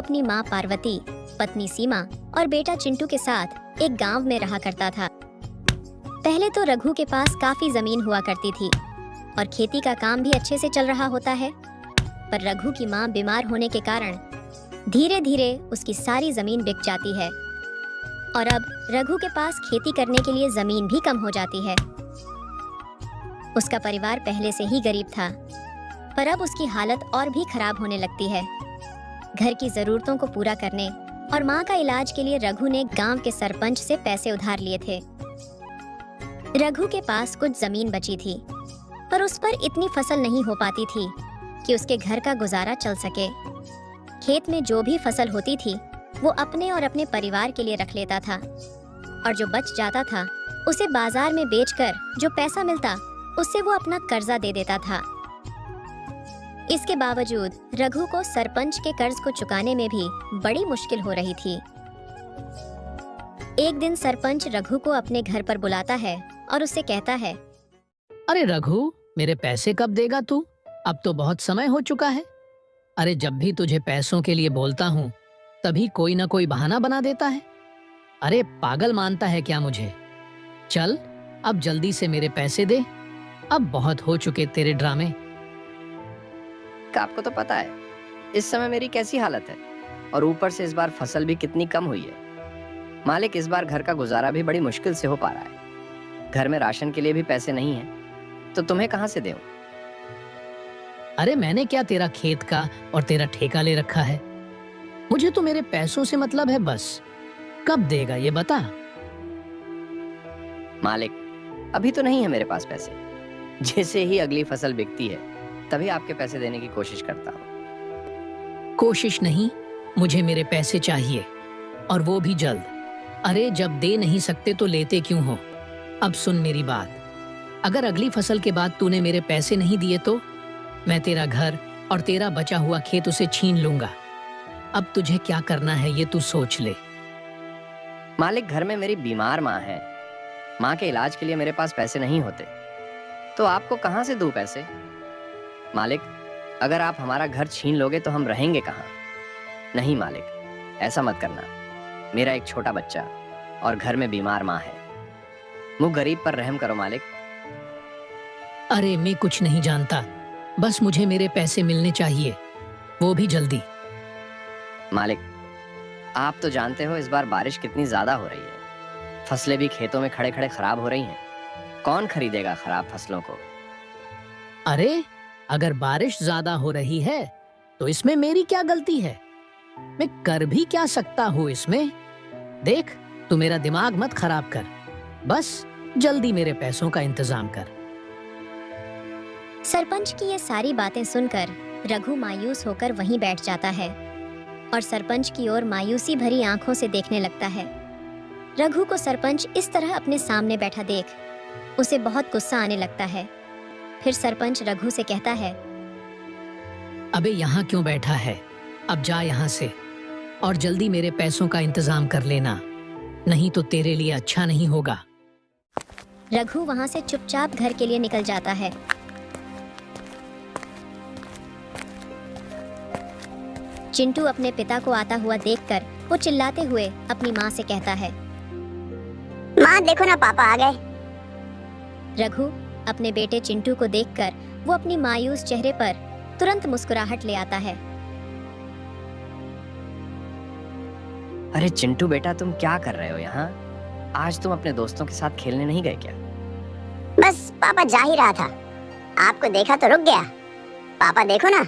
अपनी माँ पार्वती, पत्नी सीमा और बेटा चिंटू के साथ एक गांव में रहा करता था। पहले तो रघु के पास काफी जमीन हुआ करती थी और खेती का काम भी अच्छे से चल रहा होता है, पर रघु की माँ बीमार होने के कारण धीरे धीरे उसकी सारी जमीन बिक जाती है और अब रघु के पास खेती करने के लिए जमीन भी कम हो जाती है। उसका परिवार पहले से ही गरीब था, पर अब उसकी हालत और भी खराब होने लगती है। घर की जरूरतों को पूरा करने और माँ का इलाज के लिए रघु ने गांव के सरपंच से पैसे उधार लिए थे। रघु के पास कुछ जमीन बची थी, पर उस पर इतनी फसल नहीं हो पाती थी कि उसके घर का गुजारा चल सके। खेत में जो भी फसल होती थी वो अपने और अपने परिवार के लिए रख लेता था और जो बच जाता था उसे बाजार में बेचकर जो पैसा मिलता उससे वो अपना कर्जा दे देता था। इसके बावजूद रघु को सरपंच के कर्ज को चुकाने में भी बड़ी मुश्किल हो रही थी। एक दिन सरपंच रघु को अपने घर पर बुलाता है और उससे कहता है, अरे रघु, मेरे पैसे कब देगा तू? अब तो बहुत समय हो चुका है। अरे जब भी तुझे पैसों के लिए बोलता हूँ तभी कोई ना कोई बहाना बना देता है। अरे पागल मानता है क्या मुझे? चल अब जल्दी से मेरे पैसे दे, अब बहुत हो चुके तेरे ड्रामे। आपको तो पता है इस समय मेरी कैसी हालत है, और ऊपर से इस बार फसल भी कितनी कम हुई है। मालिक, इस बार घर का गुजारा भी बड़ी मुश्किल से हो पा रहा है। घर में राशन के लिए भी पैसे नहीं है, तो तुम्हें कहां से दूं? अरे मैंने क्या तेरा खेत का और तेरा ठेका ले रखा है? मुझे तो मेरे पैसों से मतलब है बस। कब देगा ये बता। मालिक, अभी तो नहीं है मेरे पास पैसे। जैसे ही अगली फसल बिकती है तभी आपके पैसे देने की कोशिश करता हूँ। कोशिश नहीं, मुझे मेरे पैसे चाहिए, और वो भी जल्द। अरे जब दे नहीं सकते तो लेते क्यों हो? अब सुन मेरी बात, अगर अगली फसल के बाद तूने मेरे पैसे नहीं दिए तो मैं तेरा घर और तेरा बचा हुआ खेत उसे छीन लूंगा। अब तुझे क्या करना है ये तू सोच ले। मालिक, घर में मेरी बीमार माँ है। माँ के इलाज के लिए मेरे पास पैसे नहीं होते, तो आपको कहाँ से दूं पैसे? मालिक, अगर आप हमारा घर छीन लोगे तो हम रहेंगे कहाँ? नहीं मालिक, ऐसा मत करना। मेरा एक छोटा बच्चा और घर में बीमार माँ है। मुझ गरीब पर रहम करो मालिक। अरे मैं कुछ नहीं जानता, बस मुझे मेरे पैसे मिलने चाहिए, वो भी जल्दी। मालिक, आप तो जानते हो इस बार बारिश कितनी ज्यादा हो रही है। फसलें भी खेतों में खड़े खड़े खराब हो रही हैं। कौन खरीदेगा खराब फसलों को? अरे अगर बारिश ज्यादा हो रही है तो इसमें मेरी क्या गलती है? मैं कर भी क्या सकता हूँ इसमें? देख, तू मेरा दिमाग मत खराब कर, बस जल्दी मेरे पैसों का इंतजाम कर। सरपंच की ये सारी बातें सुनकर रघु मायूस होकर वहीं बैठ जाता है और सरपंच की ओर मायूसी भरी आंखों से देखने लगता है। रघु को सरपंच इस तरह अपने सामने बैठा देख उसे बहुत गुस्सा आने लगता है। फिर सरपंच रघु से कहता है, अबे यहाँ क्यों बैठा है? अब जा यहाँ से और जल्दी मेरे पैसों का इंतजाम कर लेना, नहीं तो तेरे लिए अच्छा नहीं होगा। रघु वहाँ से चुपचाप घर के लिए निकल जाता है। चिंटू अपने पिता को आता हुआ देखकर वो चिल्लाते हुए अपनी माँ से कहता है, माँ देखो ना, पापा आ गए। रघु अपने बेटे चिंटू को देखकर वो अपनी मायूस चेहरे पर तुरंत मुस्कुराहट ले आता है। अरे चिंटू बेटा, तुम क्या कर रहे हो यहाँ? आज तुम अपने दोस्तों के साथ खेलने नहीं गए क्या? बस पापा जा ही रहा था, आपको देखा तो रुक गया। पापा देखो ना,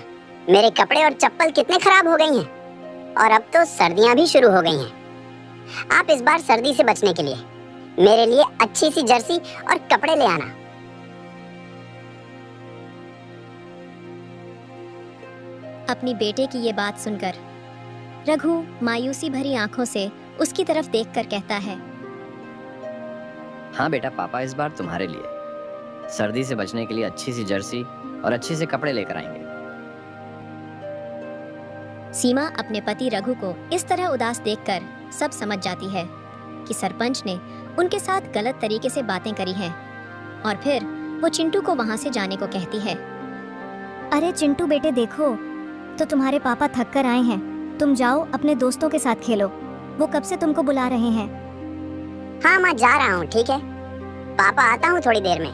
मेरे कपड़े और चप्पल कितने खराब हो गई हैं, और अब तो सर्दियां भी शुरू हो गई हैं। आप इस बार सर्दी से बचने के लिए मेरे लिए अच्छी सी जर्सी और कपड़े ले आना। अपनी बेटे की ये बात सुनकर रघु मायूसी भरी आंखों से उसकी तरफ देखकर कहता है, हाँ बेटा, पापा इस बार तुम्हारे लिए सर्दी से बचने के लिए अच्छी सी जर्सी और अच्छे से कपड़े लेकर आएंगे। सीमा अपने पति रघु को इस तरह उदास देखकर सब समझ जाती है कि सरपंच ने उनके साथ गलत तरीके से बातें करी हैं, और फिर वो चिंटू को वहां से जाने को कहती है। अरे चिंटू बेटे देखो, तो तुम्हारे पापा थक कर आए हैं तुम जाओ अपने दोस्तों के साथ खेलो, वो कब से तुमको बुला रहे हैं। हाँ माँ, जा रहा हूँ, ठीक है। पापा, आता हूँ थोड़ी देर में।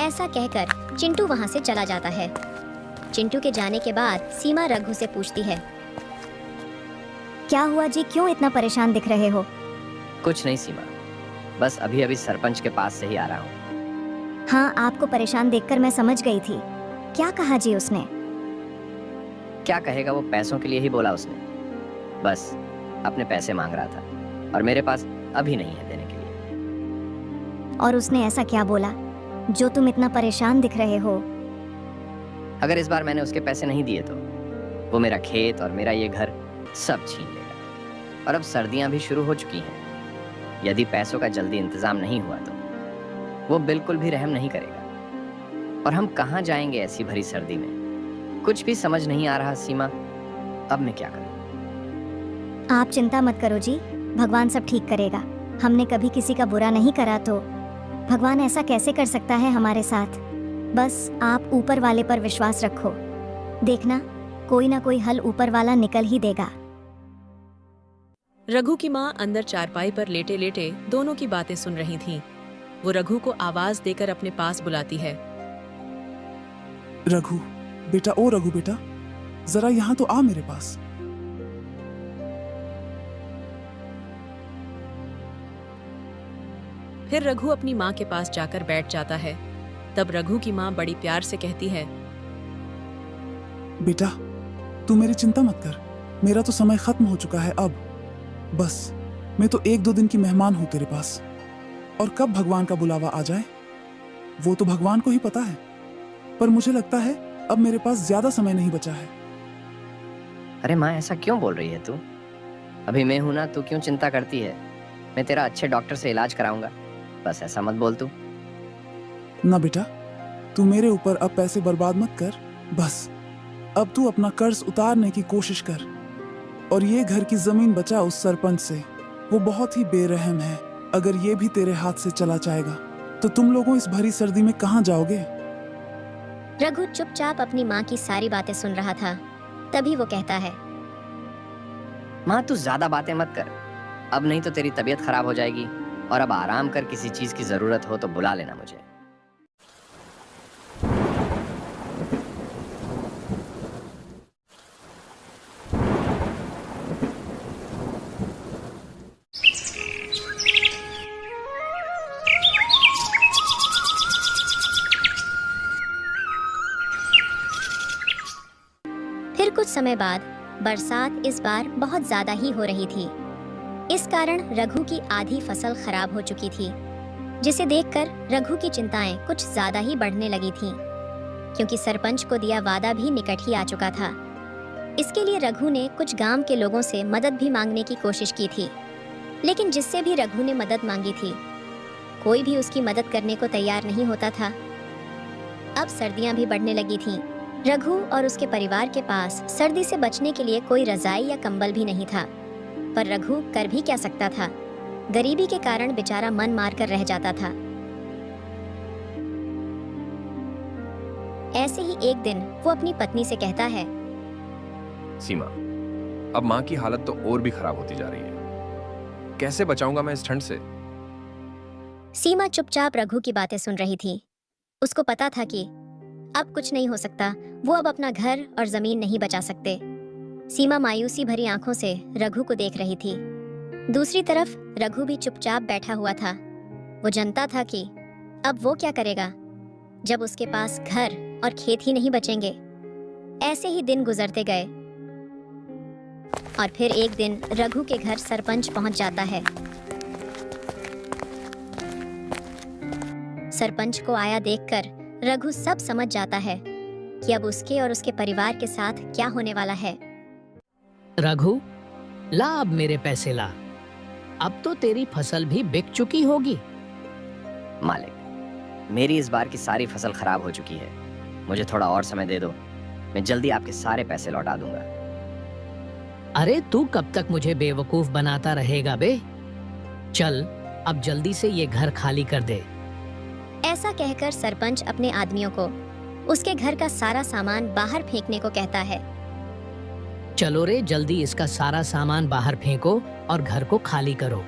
ऐसा कहकर चिंटू वहां से चला जाता है। चिंटू के जाने के बाद सीमा रघु से पूछती है, क्या हुआ जी, क्यों इतना परेशान दिख रहे हो। कुछ नहीं सीमा, बस अभी अभी सरपंच के पास से ही आ रहा हूँ। हाँ, आपको परेशान देखकर मैं समझ गई थी। क्या कहा जी उसने। क्या कहेगा, वो पैसों के लिए ही बोला उसने। बस अपने पैसे मांग रहा था और मेरे पास अभी नहीं है देने के लिए। और उसने ऐसा क्या बोला जो तुम इतना परेशान दिख रहे हो। अगर इस बार मैंने उसके पैसे नहीं दिए तो वो मेरा खेत और मेरा ये घर सब छीन लेगा। और अब सर्दियां भी शुरू हो चुकी हैं। यदि पैसों का जल्दी इंतजाम नहीं हुआ तो वो बिल्कुल भी रहम नहीं करेगा। और हम कहाँ जाएंगे ऐसी भरी सर्दी में, कुछ भी समझ नहीं आ रहा सीमा। अब मैं क्या करूं? आप चिंता मत करो जी, भगवान सब ठीक करेगा। हमने कभी किसी का बुरा नहीं करा तो भगवान ऐसा कैसे कर सकता है हमारे साथ। बस आप ऊपर वाले पर विश्वास रखो, देखना कोई ना कोई हल ऊपर वाला निकल ही देगा। रघु की माँ अंदर चारपाई पर लेटे लेटे दोनों की बातें सुन रही थीं। वो रघु को आवाज देकर अपने पास बुलाती है। रघु बेटा, ओ रघु बेटा, जरा यहाँ तो आ मेरे पास। फिर रघु अपनी माँ के पास जाकर बैठ जाता है। तब रघु की माँ बड़ी प्यार से कहती है, बेटा तू मेरी चिंता मत कर, मेरा तो समय खत्म हो चुका है अब। बस मैं तो 1-2 दिन की मेहमान हूं तेरे पास, और कब भगवान का बुलावा आ जाए वो तो भगवान को ही पता है। पर मुझे लगता है अब मेरे पास ज्यादा समय नहीं बचा है। अरे माँ, ऐसा क्यों बोल रही है तू? अभी मैं हूं ना, तू क्यों चिंता करती है? मैं तेरा अच्छे डॉक्टर से इलाज कराऊंगा, बस ऐसा मत बोल तू। ना बेटा, तू मेरे ऊपर अब पैसे बर्बाद मत कर। बस अब तू अपना कर्ज उतारने की कोशिश कर, और ये घर की जमीन बचा उस सरपंच से। वो बहुत ही बेरहम है। अगर ये भी तेरे हाथ से चला जाएगा तो तुम लोगों इस भरी सर्दी में कहाँ जाओगे? रघु चुपचाप अपनी माँ की सारी बातें सुन रहा था। तभी वो कहता है, माँ तू ज्यादा बातें मत कर, अब नहीं तो तेरी तबीयत खराब हो जाएगी। और अब आराम कर, किसी चीज की जरूरत हो तो बुला लेना मुझे। फिर कुछ समय बाद बरसात इस बार बहुत ज्यादा ही हो रही थी। इस कारण रघु की आधी फसल खराब हो चुकी थी, जिसे देखकर रघु की चिंताएं कुछ ज्यादा ही बढ़ने लगी थीं, क्योंकि सरपंच को दिया वादा भी निकट ही आ चुका था। इसके लिए रघु ने कुछ गांव के लोगों से मदद भी मांगने की कोशिश की थी, लेकिन जिससे भी रघु ने मदद मांगी थी, कोई भी उसकी मदद करने को तैयार नहीं होता था। अब सर्दियां भी बढ़ने लगी थीं। रघु और उसके परिवार के पास सर्दी से बचने के लिए कोई रजाई या कंबल भी नहीं था। पर रघु कर भी क्या सकता था? गरीबी के कारण बेचारा मन मार कर रह जाता था। ऐसे ही एक दिन वो अपनी पत्नी से कहता है, सीमा, अब माँ की हालत तो और भी खराब होती जा रही है। कैसे बचाऊंगा मैं इस ठंड से? सीमा चुपचाप रघु की बातें सुन रही थी। उसको पता था कि अब कुछ नहीं हो सकता। वो अब अपना घर और जमीन नहीं बचा सकते। सीमा मायूसी भरी आंखों से रघु को देख रही थी। दूसरी तरफ रघु भी चुपचाप बैठा हुआ था। वो जानता था कि अब वो क्या करेगा जब उसके पास घर और खेत ही नहीं बचेंगे। ऐसे ही दिन गुजरते गए और फिर एक दिन रघु के घर सरपंच पहुंच जाता है। सरपंच को आया देखकर रघु सब समझ जाता है कि अब उसके और उसके परिवार के साथ क्या होने वाला है। रघु, ला अब मेरे पैसे ला। अब तो तेरी फसल भी बिक चुकी होगी। मालिक, मेरी इस बार की सारी फसल खराब हो चुकी है। मुझे थोड़ा और समय दे दो, मैं जल्दी आपके सारे पैसे लौटा दूंगा। अरे तू कब तक मुझे बेवकूफ बनाता रहेगा बे? चल अब जल्दी से ये घर खाली कर दे। ऐसा कहकर सरपंच अपने आदमियों को उसके घर का सारा सामान बाहर फेंकने को कहता है। चलो रे, जल्दी इसका सारा सामान बाहर फेंको और घर को खाली करो।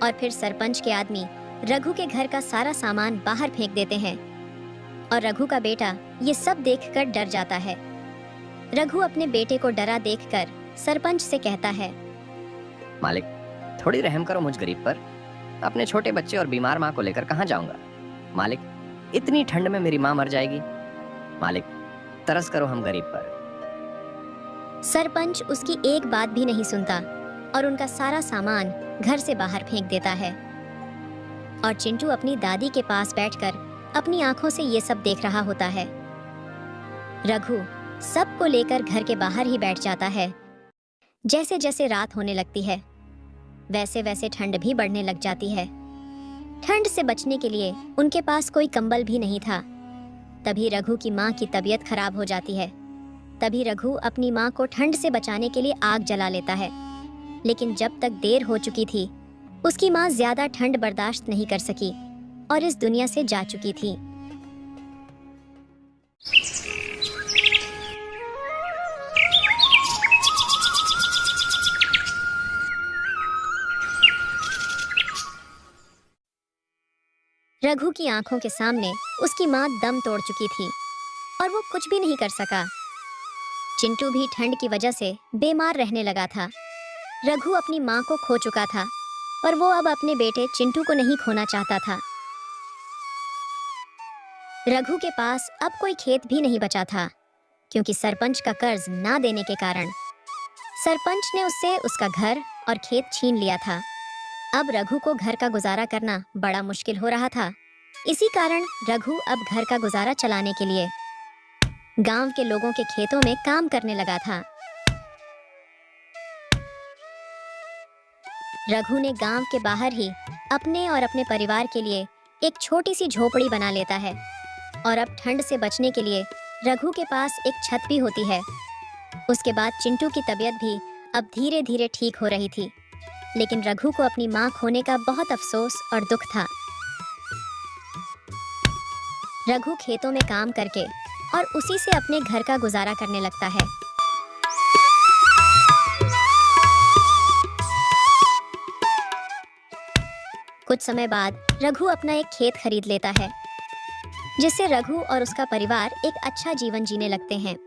और फिर सरपंच के आदमी रघु के घर का सारा सामान बाहर फेंक देते हैं और रघु का बेटा ये सब देखकर डर जाता है। रघु अपने बेटे को डरा देखकर सरपंच से कहता है, मालिक, थोड़ी रहम करो मुझ गरीब पर। अपने छोटे बच्चे और बीमार माँ को लेकर कहाँ जाऊंगा? मालिक, इतनी ठंड में मेरी माँ मर जाएगी। मालिक, तरस करो हम गरीब पर। सरपंच उसकी एक बात भी नहीं सुनता और उनका सारा सामान घर से बाहर फेंक देता है। और चिंटू अपनी दादी के पास बैठकर अपनी आंखों से ये सब देख रहा होता है। रघु सबको लेकर घर के बाहर ही बैठ जाता है। जैसे जैसे रात होने लगती है वैसे वैसे ठंड भी बढ़ने लग जाती है। ठंड से बचने के लिए उनके पास कोई कंबल भी नहीं था। तभी रघु की माँ की तबीयत खराब हो जाती है। तभी रघु अपनी माँ को ठंड से बचाने के लिए आग जला लेता है, लेकिन जब तक देर हो चुकी थी उसकी माँ ज्यादा ठंड बर्दाश्त नहीं कर सकी और इस दुनिया से जा चुकी थी। रघु की आंखों के सामने उसकी माँ दम तोड़ चुकी थी और वो कुछ भी नहीं कर सका। चिंटू भी ठंड की वजह से बीमार रहने लगा था। रघु अपनी माँ को खो चुका था और वो अब अपने बेटे चिंटू को नहीं खोना चाहता था। रघु के पास अब कोई खेत भी नहीं बचा था, क्योंकि सरपंच का कर्ज ना देने के कारण सरपंच ने उससे उसका घर और खेत छीन लिया था। अब रघु को घर का गुजारा करना बड़ा मुश्किल हो रहा था। इसी कारण रघु अब घर का गुजारा चलाने के लिए गांव के लोगों के खेतों में काम करने लगा था। रघु ने गांव के बाहर ही अपने और अपने परिवार के लिए एक छोटी सी झोपड़ी बना लेता है और अब ठंड से बचने के लिए रघु के पास एक छत भी होती है। उसके बाद चिंटू की तबीयत भी अब धीरे धीरे ठीक हो रही थी, लेकिन रघु को अपनी माँ खोने का बहुत अफसोस और दुख था। रघु खेतों में काम करके और उसी से अपने घर का गुजारा करने लगता है। कुछ समय बाद रघु अपना एक खेत खरीद लेता है, जिससे रघु और उसका परिवार एक अच्छा जीवन जीने लगते हैं।